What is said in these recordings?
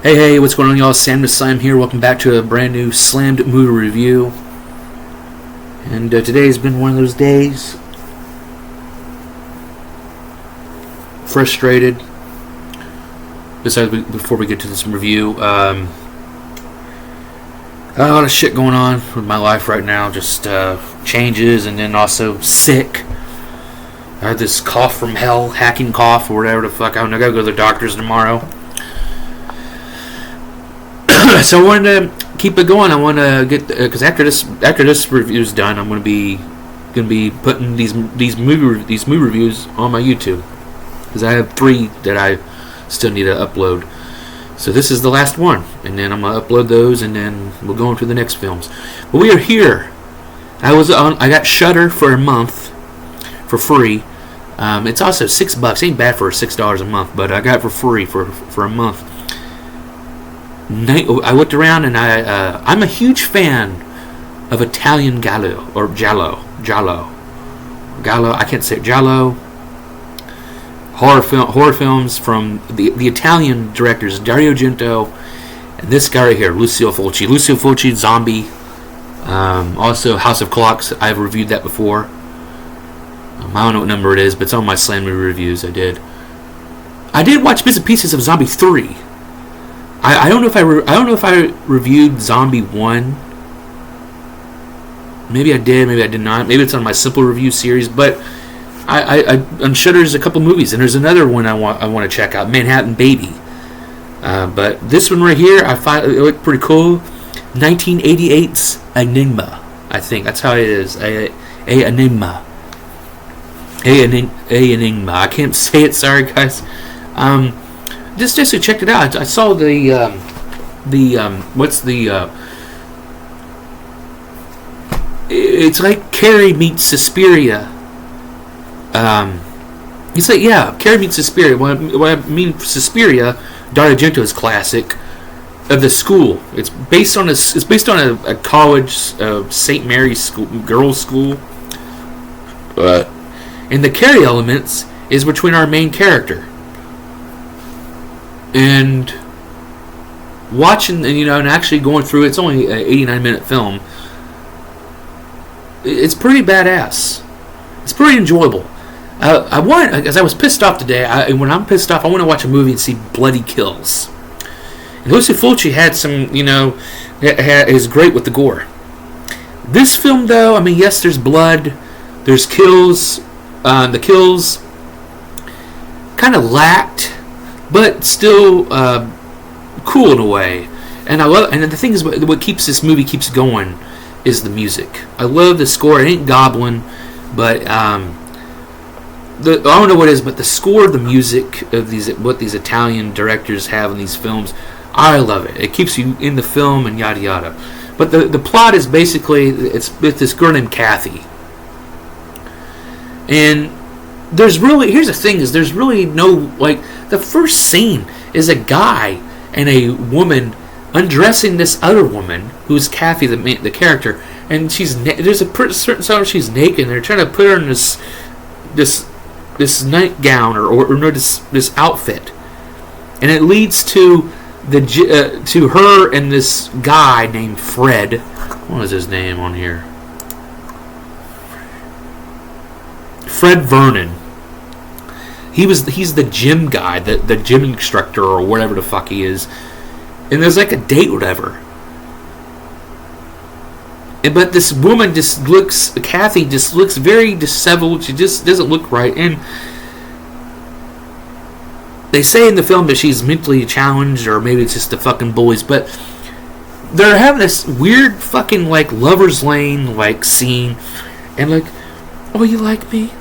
Hey, what's going on, y'all? Sam the Slam here. Welcome back to a brand new Slammed movie review. And today has been one of those days. Frustrated. Before we get to this review, a lot of shit going on with my life right now. Just changes, and then also sick. I had this cough from hell, hacking cough, or whatever the fuck. I gotta go to the doctor's tomorrow. So I wanted to keep it going. I want to get, because after this review's done, I'm gonna be putting these movie reviews on my YouTube, because I have 3 that I still need to upload. So this is the last one, and then I'm gonna upload those, and then we'll go on to the next films. But we are here. I got Shudder for a month for free. It's also $6. Ain't bad for $6 a month, but I got it for free for a month. I looked around, and I'm a huge fan of Italian giallo. I can't say it. Giallo horror films from the Italian directors Dario Argento and this guy right here, Lucio Fulci, Zombie. Also House of Clocks. I've reviewed that before. I don't know what number it is, but it's on my Slam movie reviews. I did watch bits and pieces of Zombie 3. I don't know if I reviewed Zombie 1. Maybe I did, maybe I did not. Maybe it's on my simple review series. But I on Shudder there's a couple movies, and there's another one I want to check out, Manhattan Baby. But this one right here, I thought it looked pretty cool. 1988's Enigma, I think that's how it is. Enigma. I can't say it. Sorry, guys. Just to check it out. I saw it's like Carrie meets Suspiria. It's like, yeah, Carrie meets Suspiria. What I mean, Suspiria, Dario Argento's classic of the school. It's based on a college, St. Mary's school, girls' school. And the Carrie elements is between our main character. And watching, and actually going through, it's only an 89-minute film. It's pretty badass. It's pretty enjoyable. As I was pissed off today, when I'm pissed off, I want to watch a movie and see bloody kills. And Lucio Fulci had some, is great with the gore. This film, though, yes, there's blood, there's kills. The kills kind of lacked, but still cool in a way. And I love. And the thing is, what keeps this movie going is the music. I love the score. It ain't Goblin, but I don't know what it is, but the score, the music of what these Italian directors have in these films, I love it. It keeps you in the film and yada yada. But the plot is basically it's this girl named Kathy. And here's the thing, is there's really no, the first scene is a guy and a woman undressing this other woman, who's Kathy, the character, and there's a certain song she's naked, and they're trying to put her in this nightgown or this outfit. And it leads to to her and this guy named Fred. What is his name on here? Fred Vernon. He's the gym guy, the gym instructor or whatever the fuck he is. And there's a date or whatever. But this woman Kathy just looks very disheveled. She just doesn't look right. And they say in the film that she's mentally challenged, or maybe it's just the fucking bullies, but they're having this weird fucking lovers lane scene, and oh, you like me?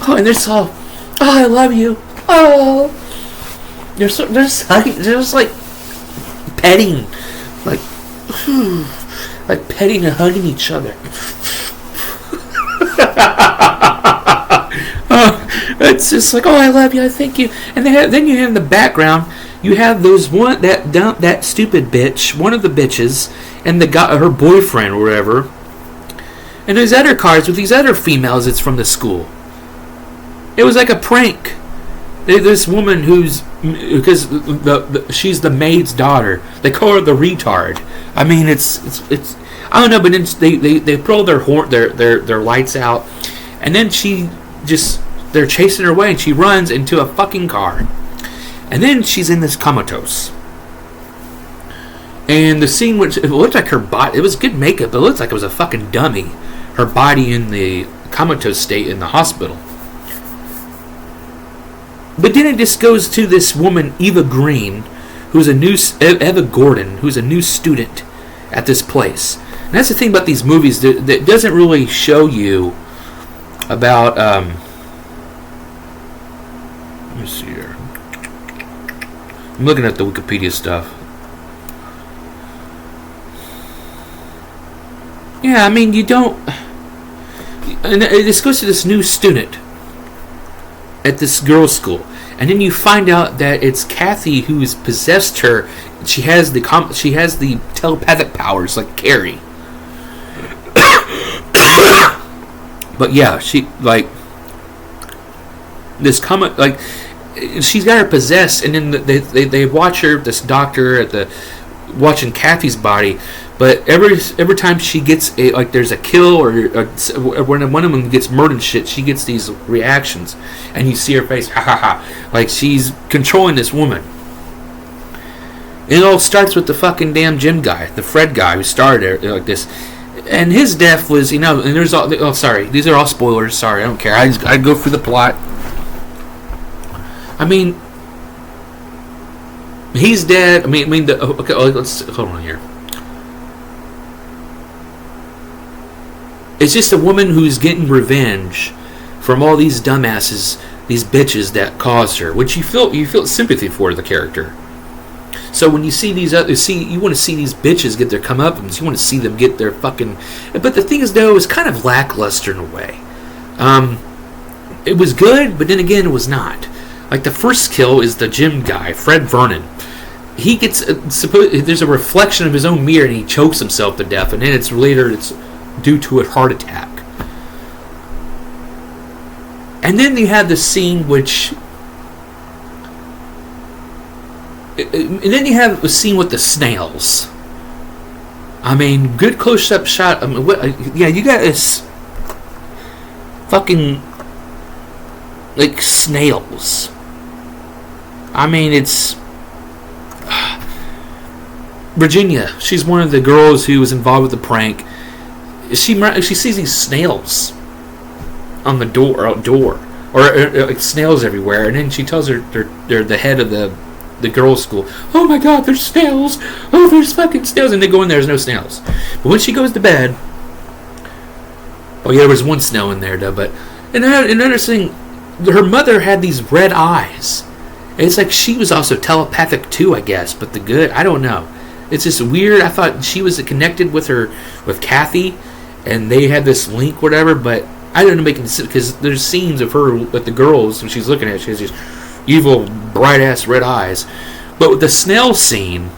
Oh, and they're so, oh, I love you. Oh, they're just petting, petting and hugging each other. It's just oh, I love you, I thank you. And then you have in the background, you have that stupid bitch, one of the bitches, and the guy, her boyfriend or whatever. And there's other cards with these other females that's from the school. It was like a prank. This woman because she's the maid's daughter. They call her the retard. I mean, it's I don't know, but then they pull their lights out, and then they're chasing her away, and she runs into a fucking car, and then she's in this comatose. And the scene, which it looked like her body, it was good makeup, but it looked like it was a fucking dummy. Her body in the comatose state in the hospital. But then it just goes to this woman, Eva Gordon, who's a new student at this place. And that's the thing about these movies that doesn't really show you about. Let me see here. I'm looking at the Wikipedia stuff. Yeah, I mean, you don't. And this goes to this new student at this girls' school, and then you find out that it's Kathy who's possessed her. She has the telepathic powers like Carrie. But yeah, she she's got her possessed, and then they watch her, this doctor watching Kathy's body. But every time she gets there's a kill or when one of them gets murdered and shit, she gets these reactions, and you see her face, ha ha ha, like she's controlling this woman. And it all starts with the fucking damn gym guy, the Fred guy who started it like this, and his death was, and there's all. Oh, sorry, these are all spoilers. Sorry, I don't care. I go through the plot. I mean, he's dead. Okay, let's hold on here. It's just a woman who's getting revenge from all these dumbasses, these bitches that caused her, which you feel sympathy for the character. So when you see you want to see these bitches get their comeuppance. You want to see them get their fucking. But the thing is, though, it's kind of lackluster in a way. It was good, but then again, it was not. Like the first kill is the gym guy, Fred Vernon. He gets there's a reflection of his own mirror, and he chokes himself to death, and then it's due to a heart attack. And then you have the scene with the snails. I mean, good close-up shot. I mean, you got this fucking like snails. I mean, it's Virginia. She's one of the girls who was involved with the prank. She sees these snails on the door, or like snails everywhere, and then she tells her they're the head of the girls' school. Oh my God, there's snails! Oh, there's fucking snails! And they go in there's no snails. But when she goes to bed, oh yeah, there was one snail in there though. But another thing, her mother had these red eyes. It's like she was also telepathic too, I guess. But I don't know. It's just weird. I thought she was connected with Kathy, and they had this link, whatever. But I didn't make it because there's scenes of her with the girls when she's looking at it. She has these evil, bright ass red eyes. But with the snail scene,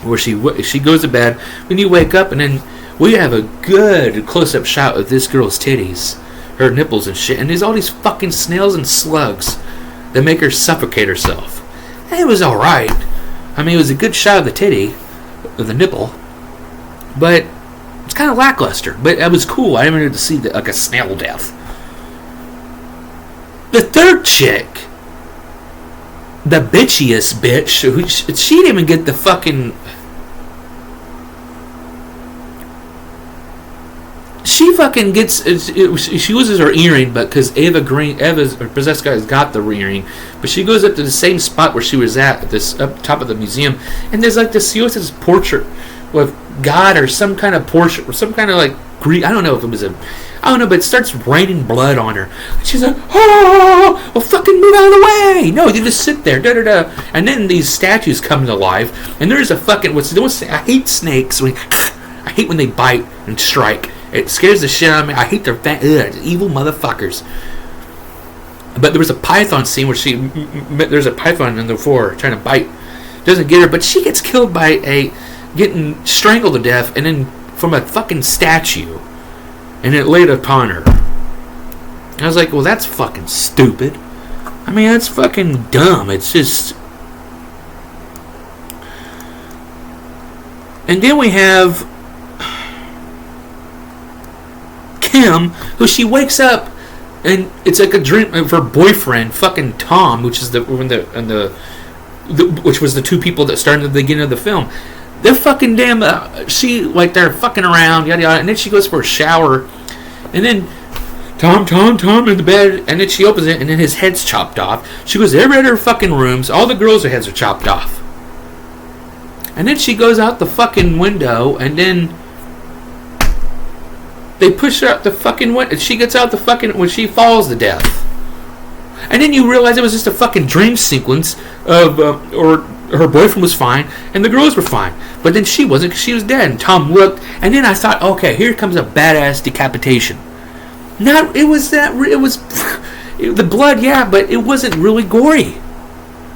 where she goes to bed, when you wake up, and then we have a good close up shot of this girl's titties, her nipples and shit, and there's all these fucking snails and slugs that make her suffocate herself. And it was all right. I mean, it was a good shot of the titty. Of the nipple, but it's kind of lackluster. But it was cool. I never wanted to see like a snail death. The third chick, the bitchiest bitch, she didn't even get the fucking. She fucking gets. She loses her earring, but because Eva's possessed guy has got the earring, but she goes up to the same spot where she was at this up top of the museum, and there's like this portrait with God or some kind of portrait or some kind of like Greek. I don't know if it was I don't know, but it starts raining blood on her. And she's like, oh, well, fucking move out of the way. No, you just sit there, da da da. And then these statues come to life, and there's a fucking I hate snakes. I hate when they bite and strike. It scares the shit out of me. I hate their evil motherfuckers. But there was a python scene where there's a python in the floor trying to bite. Doesn't get her, but she gets killed by getting strangled to death, and then from a fucking statue, and it laid upon her. I was like, well, that's fucking stupid. I mean, that's fucking dumb. It's just... And then we have Kim, who she wakes up, and it's like a dream of her boyfriend, fucking Tom, which is which was the two people that started at the beginning of the film. They're fucking damn. They're fucking around, yada yada, and then she goes for a shower, and then Tom in the bed, and then she opens it, and then his head's chopped off. She goes to every other fucking rooms. All the girls' heads are chopped off, and then she goes out the fucking window, and then they push her out the fucking window. She gets out the fucking when she falls to death. And then you realize it was just a fucking dream sequence of, or her boyfriend was fine, and the girls were fine. But then she wasn't, because she was dead. And Tom looked, and then I thought, okay, here comes a badass decapitation. It was the blood, yeah, but it wasn't really gory.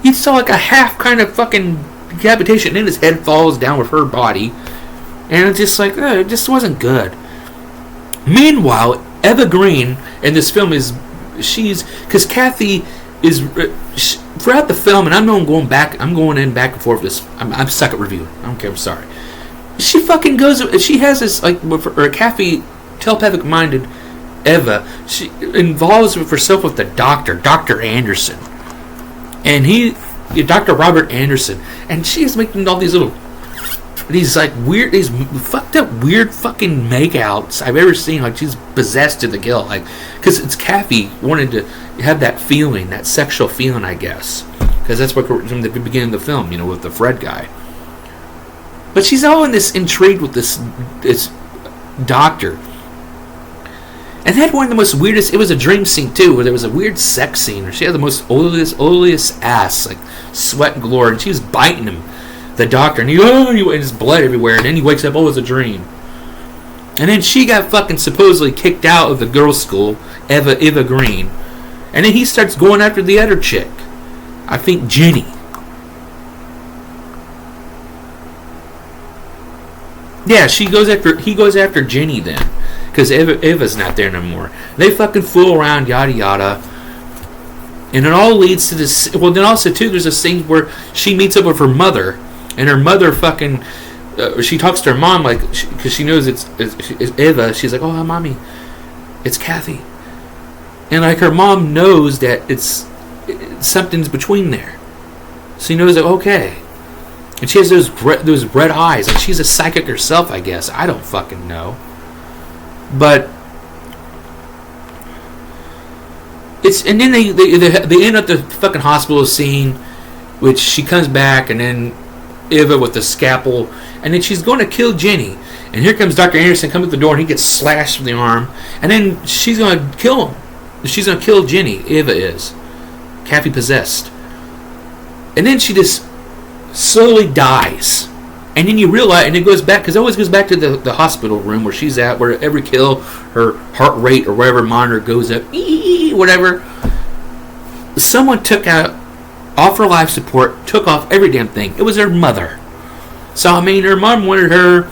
You saw like a half kind of fucking decapitation, and then his head falls down with her body. And it's just like, it just wasn't good. Meanwhile, Eva Green in this film because Kathy is throughout the film, and I'm going back and forth with this. I'm stuck at review. I don't care. I'm sorry. She fucking goes. She has this Kathy, telepathic minded Eva. She involves herself with the doctor, Dr. Anderson, and Dr. Robert Anderson, and she's making all these fucked up weird fucking makeouts I've ever seen. Like she's possessed to the guilt, like because it's Kathy wanted to have that feeling, that sexual feeling, I guess, because that's what from the beginning of the film, with the Fred guy. But she's all in this intrigued with this doctor, and had one of the most weirdest. It was a dream scene too, where there was a weird sex scene, where she had the most oiliest ass, like sweat and glory, and she was biting him. The doctor, and his blood everywhere, and then he wakes up, it's a dream. And then she got fucking supposedly kicked out of the girls' school, Eva Green, and then he starts going after the other chick, I think Jenny. Yeah, he goes after Jenny then, because Eva's not there no more. They fucking fool around, yada yada. And it all leads to this. Well, then also too, there's a scene where she meets up with her mother. And her mother fucking, she talks to her mom because she knows it's Eva. She's like, "Oh, mommy, it's Kathy," and like her mom knows that something's between there. She knows that okay, and she has those red eyes, and she's a psychic herself, I guess. I don't fucking know, but and then they end up the fucking hospital scene, which she comes back, and then Eva with the scalpel, and then she's going to kill Jenny, and here comes Dr. Anderson coming to the door, and he gets slashed in the arm, and then she's going to kill him. She's going to kill Jenny. Eva is Kathy possessed, and then she just slowly dies, and then you realize, and it goes back, because it always goes back to the hospital room where she's at, where every kill her heart rate or whatever monitor goes up, whatever. Someone took out off her life support, took off every damn thing. It was her mother. So, I mean, her mom wanted her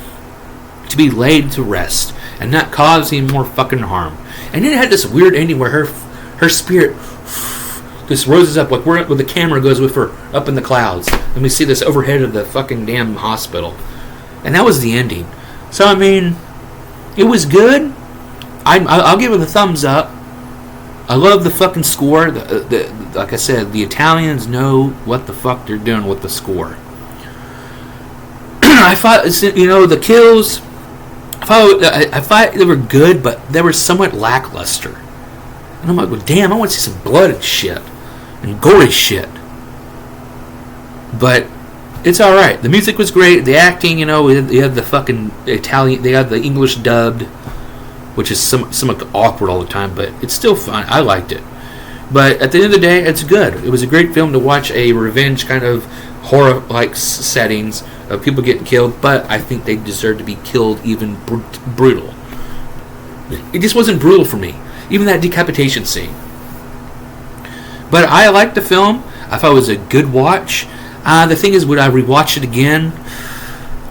to be laid to rest and not cause any more fucking harm. And then it had this weird ending where her spirit just roses up, like where the camera goes with her up in the clouds. And we see this overhead of the fucking damn hospital. And that was the ending. So, I mean, it was good. I'll give it a thumbs up. I love the fucking score. Like I said, the Italians know what the fuck they're doing with the score. I thought, the kills, I thought they were good, but they were somewhat lackluster. And I'm like, well, damn, I want to see some blood and shit. And gory shit. But it's alright. The music was great. The acting, you had the fucking Italian, they had the English dubbed, which is somewhat awkward all the time, but it's still fun. I liked it. But at the end of the day, it's good. It was a great film to watch, a revenge kind of horror-like settings of people getting killed, but I think they deserve to be killed even brutal. It just wasn't brutal for me. Even that decapitation scene. But I liked the film. I thought it was a good watch. The thing is, would I rewatch it again?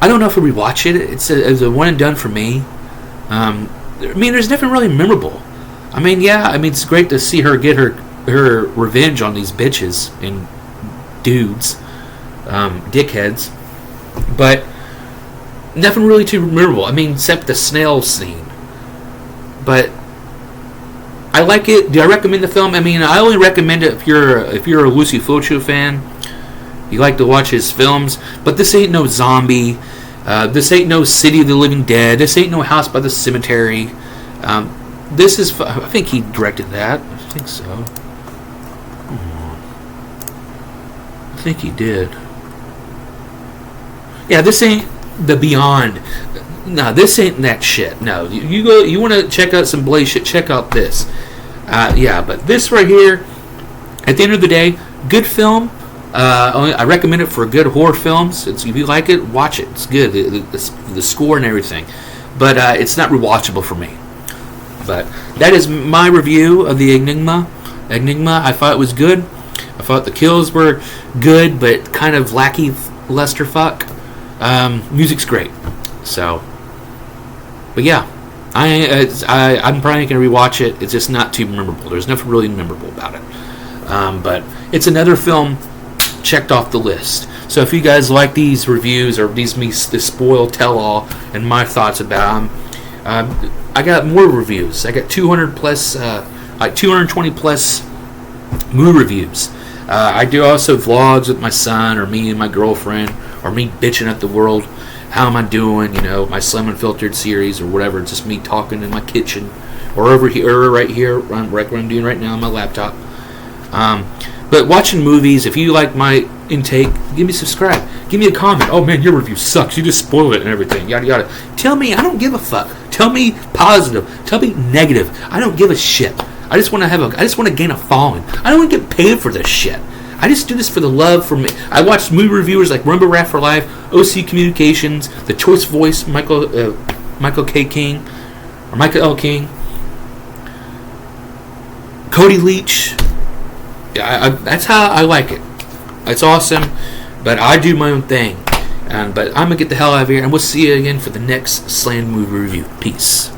I don't know if I rewatch it. It's a one and done for me. There's nothing really memorable. It's great to see her get her her revenge on these bitches and dudes, dickheads, but nothing really too memorable. I mean, except the snail scene. But I like it. Do I recommend the film? I mean, I only recommend it if you're a Lucio Fulci fan. You like to watch his films, but this ain't no Zombie. This ain't no City of the Living Dead. This ain't no House by the Cemetery. This is. I think he directed that. I think so. I think he did. Yeah, this ain't the Beyond. No, this ain't that shit. No, you go. You want to check out some Blaze shit? Check out this. Yeah, but this right here. At the end of the day, good film. I recommend it for good horror films. If you like it, watch it. It's good. The score and everything, but it's not rewatchable for me. But that is my review of the Enigma. I thought it was good. I thought the kills were good, but kind of lackey lusterfuck. Music's great. So, but yeah, I'm probably gonna rewatch it. It's just not too memorable. There's nothing really memorable about it. But it's another film checked off the list. So if you guys like these reviews or this spoil tell all and my thoughts about them, I got more reviews. I got 200 plus, like 220 plus movie reviews. I do also vlogs with my son or me and my girlfriend or me bitching at the world. How am I doing? You know, my Slim Unfiltered series or whatever. It's just me talking in my kitchen or over here, or right here, right what I'm doing right now on my laptop. But watching movies, if you like my intake, give me a subscribe. Give me a comment. Oh man, your review sucks. You just spoiled it and everything. Yada yada. Tell me. I don't give a fuck. Tell me positive. Tell me negative. I don't give a shit. I just want to gain a following. I don't want to get paid for this shit. I just do this for the love for me. I watch movie reviewers like Rumble Rat for Life, OC Communications, The Choice Voice, Michael K. King, or Michael L. King, Cody Leach. That's how I like it. It's awesome, but I do my own thing. But I'm going to get the hell out of here, and we'll see you again for the next Slam Movie Review. Peace.